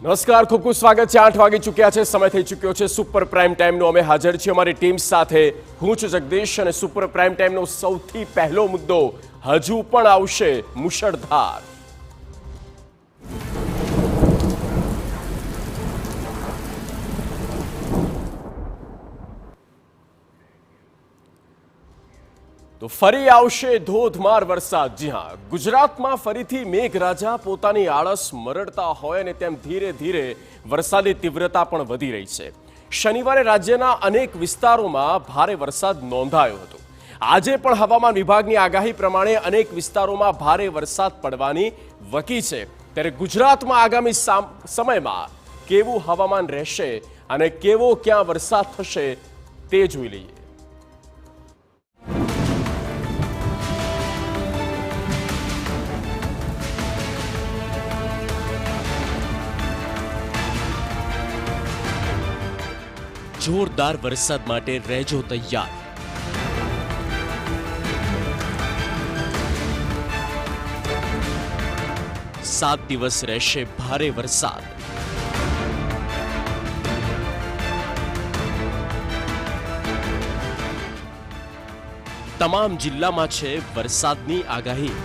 નમસ્કાર, ખૂબ ખૂબ સ્વાગત છે। 8 વાગી ચૂક્યા છે, સમય થઈ ચૂક્યો છે સુપર પ્રાઇમ ટાઈમનો। અમે હાજર છીએ અમારી ટીમ સાથે। હું છું જગદીશ અને સુપર પ્રાઇમ ટાઈમનો સૌથી પહેલો મુદ્દો હજુ પણ આવશે મુશળધાર। તો ફરી આવશે ધોધમાર વરસાદ। જી હા, ગુજરાતમાં ફરીથી મેઘરાજા પોતાની આળસ મરડતા હોય અને તેમ ધીરે ધીરે વરસાદી તીવ્રતા પણ વધી રહી છે। શનિવારે રાજ્યના અનેક વિસ્તારોમાં ભારે વરસાદ નોંધાયો હતો। આજે પણ હવામાન વિભાગની આગાહી પ્રમાણે અનેક વિસ્તારોમાં ભારે વરસાદ પડવાની વકી છે। ત્યારે ગુજરાતમાં આગામી સમયમાં કેવું હવામાન રહેશે અને કેવો ક્યાં વરસાદ થશે તે જોઈ લઈએ। જોરદાર વરસાદ માટે રહેજો તૈયાર। 7 દિવસ રહેશે ભારે વરસાદ। તમામ જિલ્લામાં છે વરસાદની આગાહી।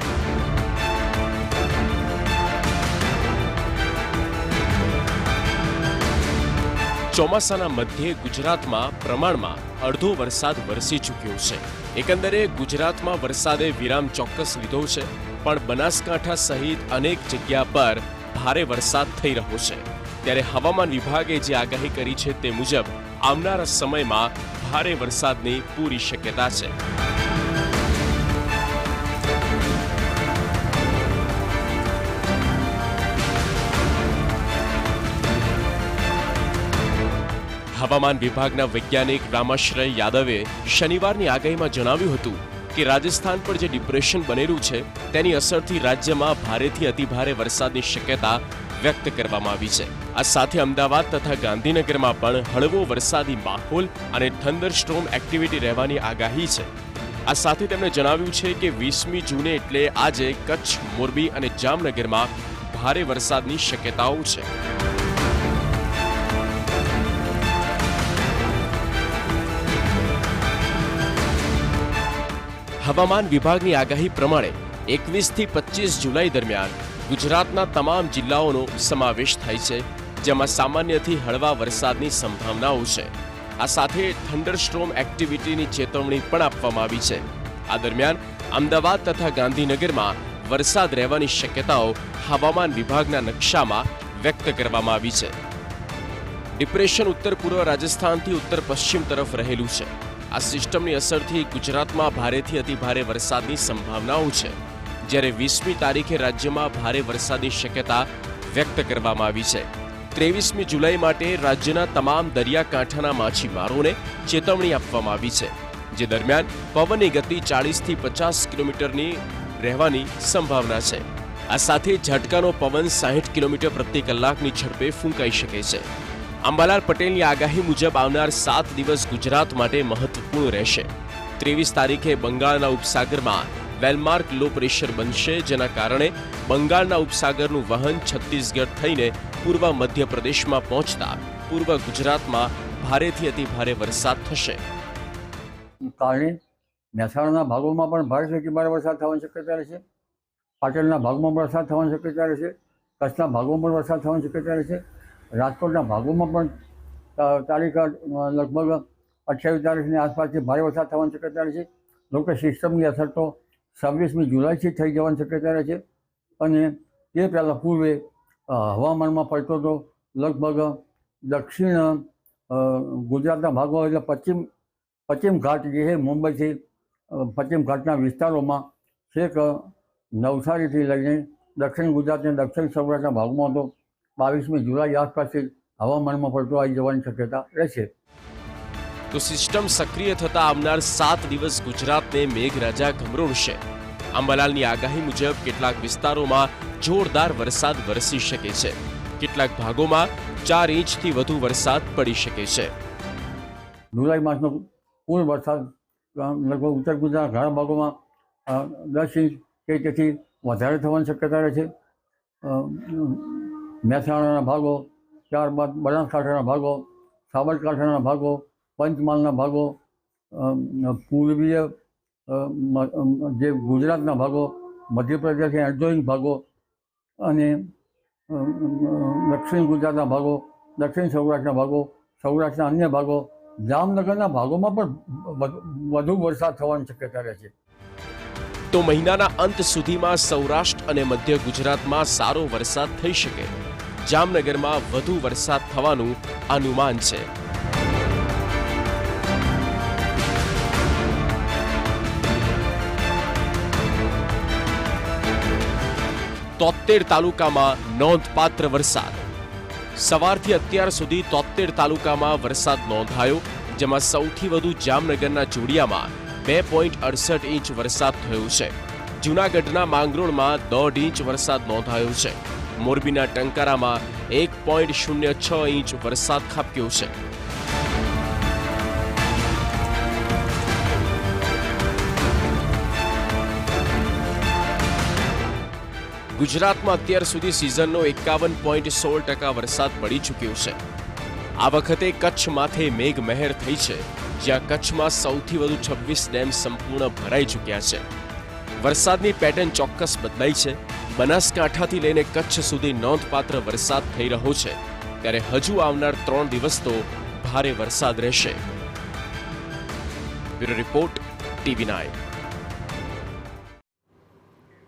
ચોમાસાના મધ્યે ગુજરાતમાં પ્રમાણમાં અડધો વરસાદ વરસી ચૂક્યો છે। એકંદરે ગુજરાતમાં વરસાદે વિરામ ચોક્કસ લીધો છે, પણ બનાસકાંઠા સહિત અનેક જગ્યા પર ભારે વરસાદ થઈ રહ્યો છે। ત્યારે હવામાન વિભાગે જે આગાહી કરી છે તે મુજબ આવનારા સમયમાં ભારે વરસાદની પૂરી શક્યતા છે। હવામાન વિભાગના વૈજ્ઞાનિક રામાશ્રય યાદવે શનિવારની આગાહીમાં જણાવ્યું હતું કે રાજસ્થાન પર જે ડિપ્રેશન બનેલું છે તેની અસરથી રાજ્યમાં ભારેથી અતિભારે વરસાદની શક્યતા વ્યક્ત કરવામાં આવી છે। આ સાથે અમદાવાદ તથા ગાંધીનગરમાં પણ હળવો વરસાદી માહોલ અને થંડરસ્ટોર્મ એક્ટિવિટી રહેવાની આગાહી છે। આ સાથે તેમણે જણાવ્યું છે કે 20મી જૂને એટલે આજે કચ્છ, મોરબી અને જામનગરમાં ભારે વરસાદની શક્યતાઓ છે। હવામાન વિભાગની આગાહી પ્રમાણે 21 થી 25 જુલાઈ દરમિયાન ગુજરાતના તમામ જિલ્લાઓનો સમાવેશ થાય છે, જેમાં સામાન્યથી હળવા વરસાદની સંભાવનાઓ છે। આ સાથે થંડરસ્ટોર્મ એક્ટિવિટીની ચેતવણી પણ આપવામાં આવી છે। આ દરમિયાન અમદાવાદ તથા ગાંધીનગરમાં વરસાદ રહેવાની શક્યતાઓ હવામાન વિભાગના નકશામાં વ્યક્ત કરવામાં આવી છે। ડિપ્રેશન ઉત્તર પૂર્વ રાજસ્થાનથી ઉત્તર પશ્ચિમ તરફ રહેલું છે। આ સિસ્ટમની અસરથી ગુજરાતમાં ભારેથી અતિભારે વરસાદની સંભાવનાઓ છે, જ્યારે 20મી તારીખે રાજ્યમાં ભારે વરસાદની શક્યતા વ્યક્ત કરવામાં આવી છે। 23મી જુલાઈ માટે રાજ્યના તમામ દરિયાકાંઠાના માછીમારોને ચેતવણી આપવામાં આવી છે, જે દરમિયાન પવનની ગતિ 40 થી 50 કિલોમીટરની રહેવાની સંભાવના છે। આ સાથે ઝટકાનો પવન 60 કિલોમીટર પ્રતિ કલાકની ઝડપે ફૂંકાઈ શકે છે। અંબાલાલ પટેલની આગાહી મુજબ આવનાર 7 દિવસ ગુજરાત માટે મહત્વપૂર્ણ રહેશે। 23 તારીખે બંગાળના ઉપસાગરમાં વેલમાર્ક લો પ્રેશર બનશે, જેના કારણે બંગાળના ઉપસાગરનું વહન છત્તીસગઢ થઈને પૂર્વ મધ્યપ્રદેશમાં પહોંચતા પૂર્વ ગુજરાતમાં ભારેથી અતિભારે વરસાદ થશે। કારણે મહેસાણાના ભાગોમાં પણ ભારેથી અતિભારે વરસાદ થવાની શક્યતા રહેશે। પાટણના ભાગમાં પણ વરસાદ થવાની શક્યતા રહેશે। કચ્છના ભાગોમાં પણ વરસાદ થવાની શક્યતા રહેશે। રાજકોટના ભાગોમાં પણ તારીખ લગભગ 28 તારીખની આસપાસથી ભારે વરસાદ થવાની શક્યતા રહેશે। જોકે સિસ્ટમની અસર તો 26મી જુલાઈથી થઈ જવાની શક્યતા રહે છે, અને તે પહેલાં પૂર્વે હવામાનમાં પડતો તો લગભગ દક્ષિણ ગુજરાતના ભાગો એટલે પશ્ચિમ ઘાટ જે છે મુંબઈથી પશ્ચિમ ઘાટના વિસ્તારોમાં છેક નવસારીથી લઈને દક્ષિણ ગુજરાત અને દક્ષિણ સૌરાષ્ટ્રના ભાગમાં તો 22મી જુલાઈ આસપાસથી હવામાનમાં પડતો આવી જવાની શક્યતા રહેશે। તો સિસ્ટમ સક્રિય થતા આવનાર 7 દિવસ ગુજરાતને મેઘરાજા ગમરોળશે। અંબાલાલની આગાહી મુજબ કેટલાક વિસ્તારોમાં જોરદાર વરસાદ વરસી શકે છે, કેટલાક ભાગોમાં 4 ઇંચથી વધુ વરસાદ પડી શકે છે। જુલાઈ માસનો કુલ વરસાદ લગભગ ઉત્તર ગુજરાતના ઘણા ભાગોમાં 10 ઇંચ કે તેથી વધારે થવાની શક્યતા રહે છે। મહેસાણાના ભાગો, ત્યારબાદ બનાસકાંઠાના ભાગો, સાબરકાંઠાના ભાગો, પંચમહાલના ભાગો, પૂર્વીય જે ગુજરાતના ભાગો, મધ્યપ્રદેશના એડજોઇન્ટ ભાગો અને દક્ષિણ ગુજરાતના ભાગો, દક્ષિણ સૌરાષ્ટ્રના ભાગો, સૌરાષ્ટ્રના અન્ય ભાગો, જામનગરના ભાગોમાં પણ વધુ વરસાદ થવાની શક્યતા રહે છે. તો મહિનાના અંત સુધીમાં સૌરાષ્ટ્ર અને મધ્ય ગુજરાતમાં સારો વરસાદ થઈ શકે. જામનગરમાં વધુ વરસાદ થવાનું અનુમાન છે. તોત્તેર તાલુકામાં નોંધપાત્ર વરસાદ. સવારથી અત્યાર સુધી 73 તાલુકામાં વરસાદ નોંધાયો, જેમાં સૌથી વધુ જામનગરના જોડિયામાં 2.68 ઇંચ વરસાદ થયો છે. જૂનાગઢના માંગરોળમાં 1.5 ઇંચ વરસાદ નોંધાયો છે. મોરબીના ટંકારામાં 1.06 ઇંચ વરસાદ ખાબક્યો છે. ગુજરાતમાં અત્યાર સુધી સિઝનનો 51.16% વરસાદ પડી ચૂક્યો છે. આ વખતે કચ્છ માથે મેઘ મહેર થઈ છે, જ્યાં કચ્છમાં સૌથી વધુ 26 ડેમ સંપૂર્ણ ભરાઈ ચૂક્યા છે. વરસાદની પેટર્ન ચોક્કસ બદલાઈ છે. બનાસકાંઠાથી લઈને કચ્છ સુધી નોંધપાત્ર વરસાદ થઈ રહ્યો છે, ત્યારે હજુ આવનાર 3 દિવસ તો ભારે વરસાદ રહેશે. Bureau report, TV9.